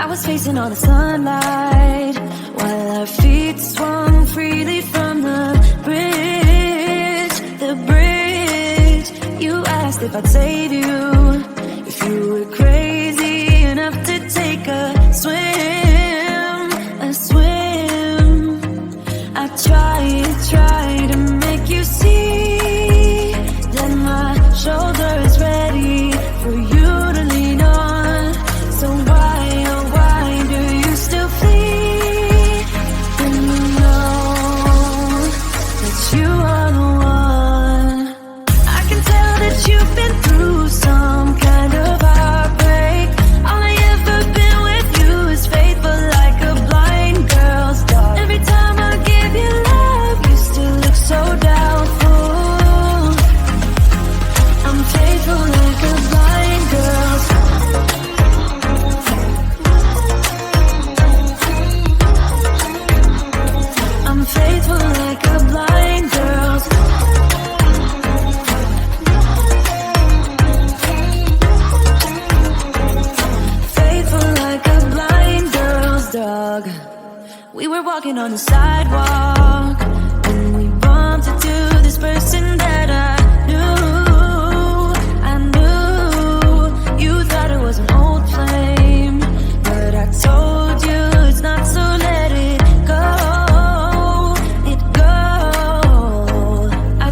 I was facing all the sunlight while our feet swung freely from the bridge. You asked if I'd save you, if you were crazy enough to take a swim. I tried to make you see that my shoulder is ready for you to lean on. So why, oh why do you still flee? When you know that you are the one. I can tell that you've been through some kind of heartbreak. All I ever been with you is faithful like a blind girl's dog. Every time I give you love, you still look so doubtful. I'm faithful like a blind girl's dog. I'm faithful like a blind girl's dog. Faithful like a blind girl's dog. We were walking on the sidewalk when we bumped into this person that I knew. You thought it was an old flame, but I told you it's not, so let it go. I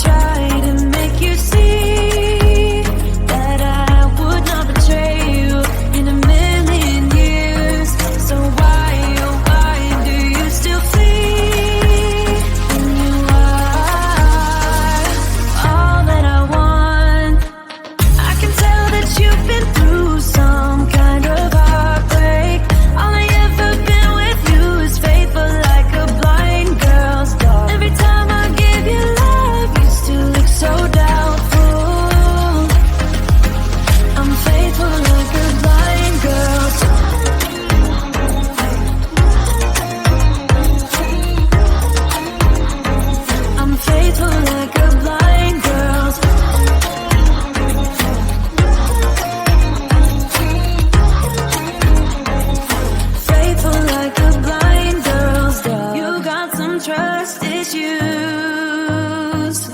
tried to make you see that I would not betray you in a million years. So why, oh why do you still flee? When you are all that I want. I can tell that you've been through some kind of heartbreak. All I ever been with you is faithful like a blind girl's dog. Every time I give you love, you still look so doubtful. I'm faithful like a blind girl's dog. I'm faithful like a blind girl's dog. Faithful like a blind girl's dog. You got some trust issues,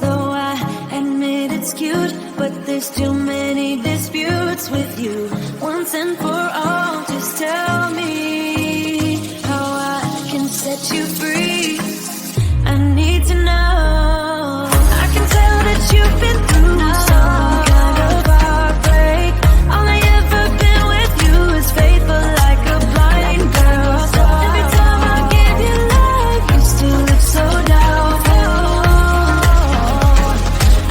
though I admit it's cute, but there's too many disputes with you. Once and for all, just tell me how I can set you free. I need to know. I can tell that you've been through some kind of heartbreak. All I ever been with you is faithful like a blind girl's dog. Every time I give you love, you still look so doubtful.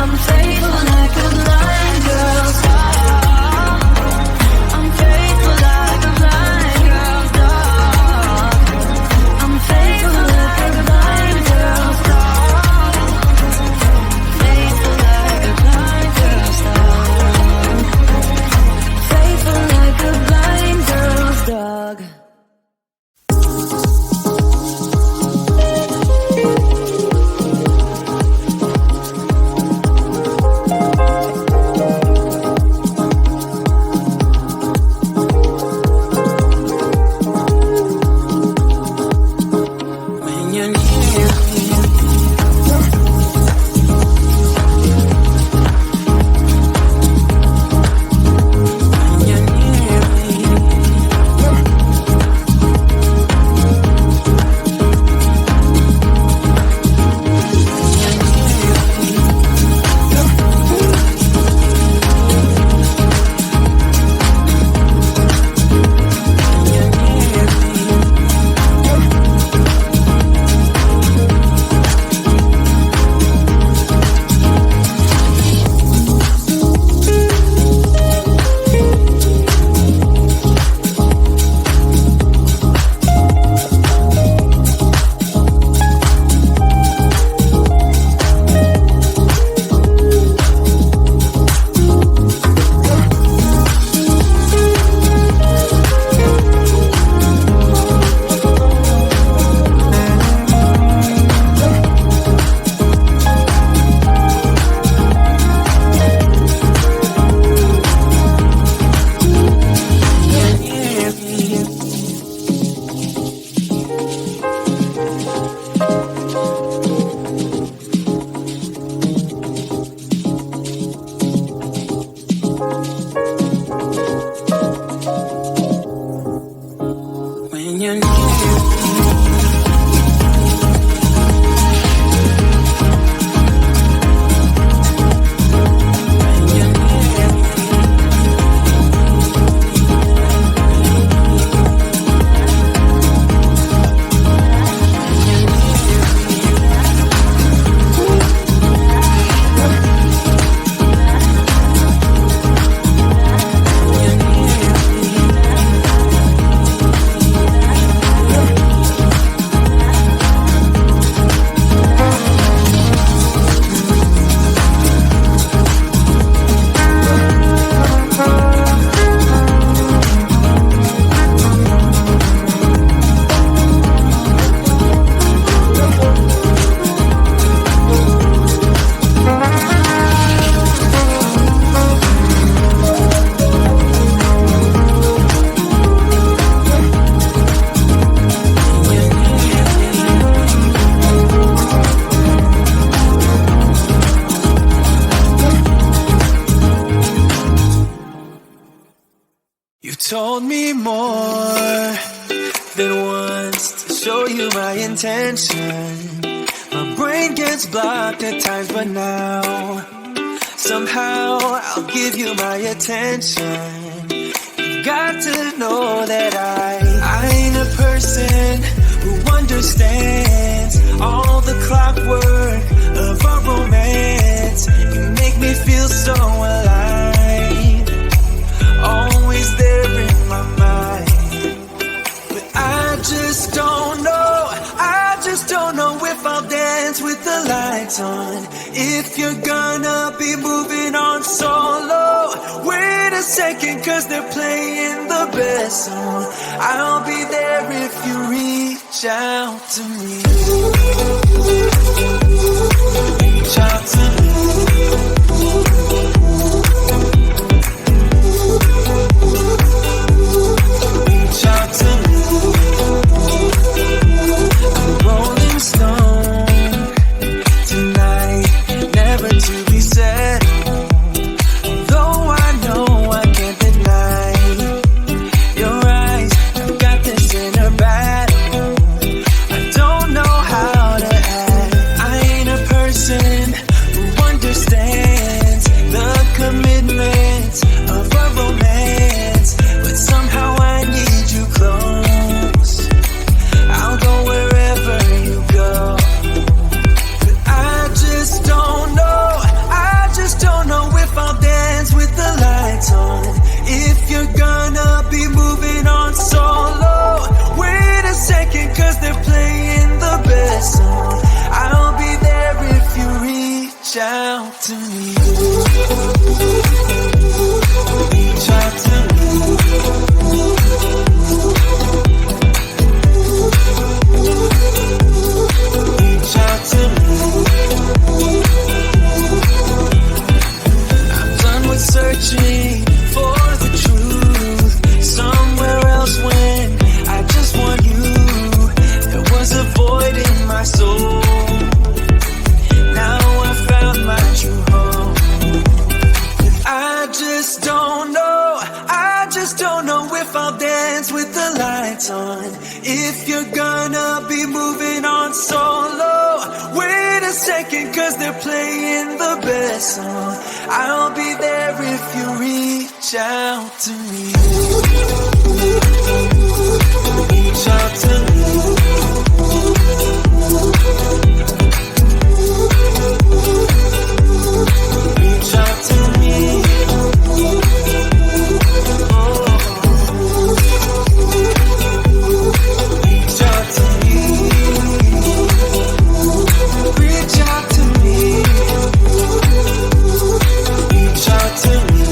I'm faithful like a blind girl's dog. I'm faithful You told me more than once to show you my intention. My brain gets blocked at times, but now somehow I'll give you my attention. You got to know that I ain't a person who understands all the clockwork of our romance. You make me feel so alive, always there in my mind. But I just don't know if I'll dance with the lights on. If you're gonna be moving on solo, wait a second, cause they're playing the best song. I'll be there if you reach out to me. Reach out to me. Reach out to me. I'm a rolling stone tonight, never to be settled. Though I know I can't deny your eyes, I've got this inner battle. I don't know how to act. I ain't a person who understands the commitment of a romance, but somehow I need you close. I'll go wherever you go. But I just don't know if I'll dance with the lights on. If you're gonna be moving on solo, wait a second, cause they're playing the best song. I'll be there if you reach out to me. Reach out to me. Reach out to me. I'm done with searching for the truth somewhere else when I just want you. There was a void in my soul. Now I found my true home. But I just don't know if I'll dance with the lights on. If you're gonna be moving on solo, wait a second, cause they're playing the best song. I'll be there if you reach out to me. Reach out to me. Reach out to me. Reach out to me. Reach out to me. Reach out to me.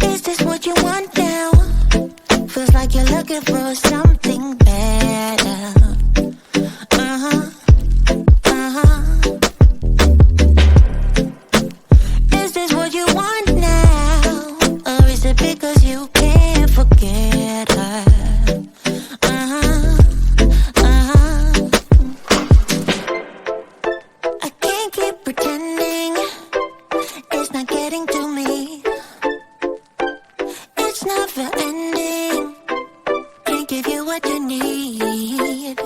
Is this what you want now? Feels like you're looking for something better. Is this what you want now? Or is it because you can't forget her? I can't keep pretending it's not getting to me. It's never ending. Can't give you what you need.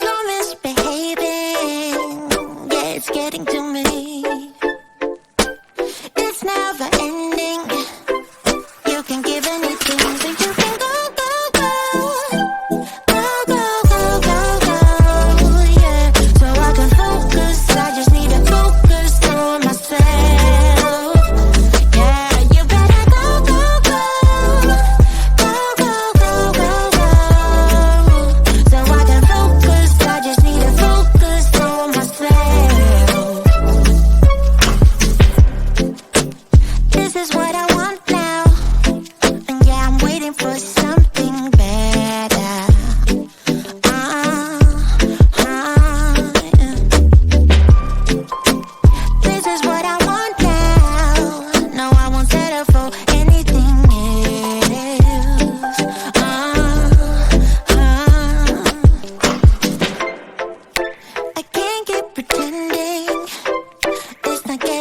You're misbehaving. Yeah, it's getting to me. It's never ending. You can give anything, so you can go, go, go. Go, go, go, go, go. Yeah, so I can focus. I just need to focus on myself. Yeah, you better go, go, go. Go, go, go, go, go. So I can focus. I just need to focus on myself.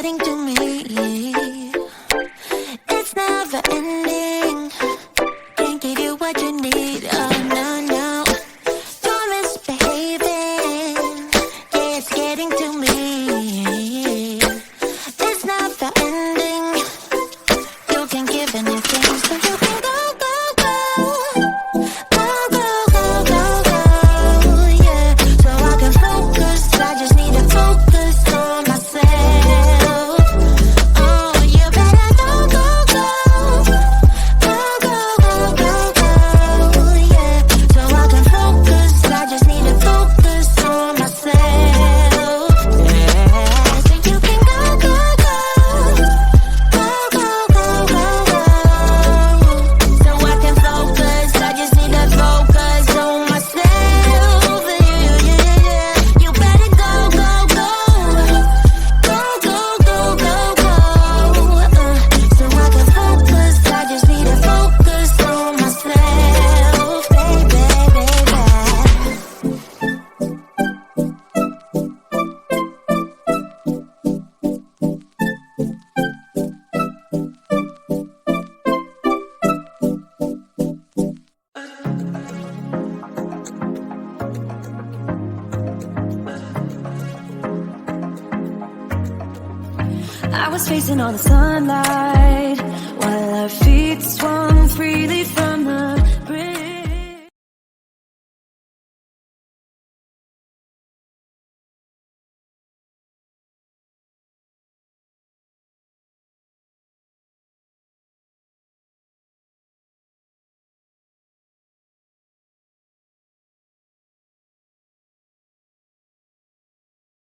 getting to me. It's never ending. Can't give you what you need. Oh no, no. You're misbehaving. Yeah, it's getting to me. It's never ending. You can give anything, so you can go, go, go. Go, go, go, go, go. Yeah, so I can focus. I just need to focus on myself. Oh, you better go, go, go. Go, go, go, go, go. Yeah, so I can focus. I just need to focus on myself. Yeah, so you can go, go, go. Go, go, go, go, go. So I can focus. I just need to focus on myself. Yeah, yeah, yeah. You better go, go, go. Go, go, go, go, go. So I can focus. I just need to focus on myself, baby, baby. I was facing all the sunlight while our feet swung freely from